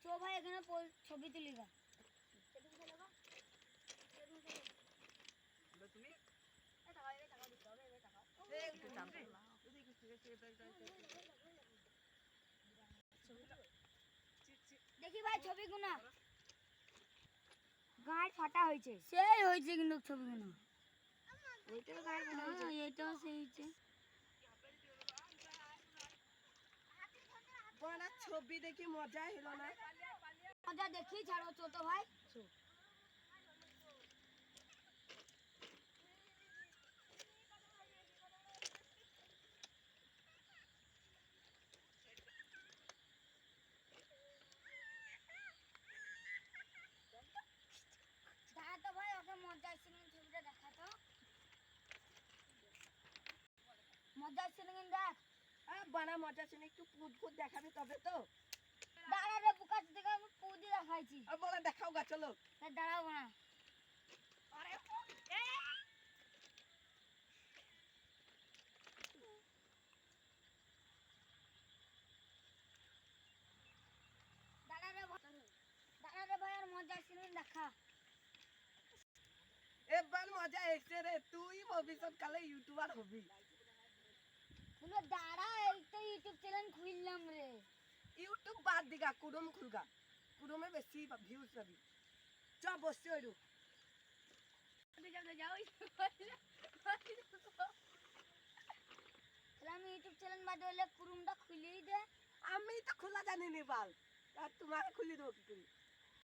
চো ভাই এখানে ছবি তুলি গা তুমি দেখি ভাই ছবিগুলো গাঁট ফাটা হয়েছে সেই হয়েছে কিন্তু ছবিগুলো ওইটাও গাঁট ফাটা হয়েছে এটাও সেই হয়েছে বড় ছবি দেখি মজা হলো না মজা দেখি ছাড়ো ছোট ভাই তো ভাই ওকে মজা আসছে ছবিটা দেখা তো মজা আসছে দেখ বানা মজা আছে একটু পুদ পুদ দেখাবে তবে তো দাঁড়া রে বুকা থেকে আমি পুদি দেখাইছি বলে দেখাও গা চলো দাঁড়াও না দাঁড়া রে ভাই আর মজা আসছে দেখা এবার মজা এসে রে তুই ভবিষ্যৎ কালে ইউটিউবার হবি বলে দাঁড়া এই তো ইউটিউব চ্যানেল খুললাম রে ইউটিউব বাদ দিগা কুরুম খুলগা কুরুমে বেশি ভিউজ পাবি চ বসে ওইরু আমি ইউটিউব চ্যানেল বাদ হলে কুরুমটা খুলেই দে আমি তো খোলা জানি নি বাল আর তোমার খুলি দেবো কি করি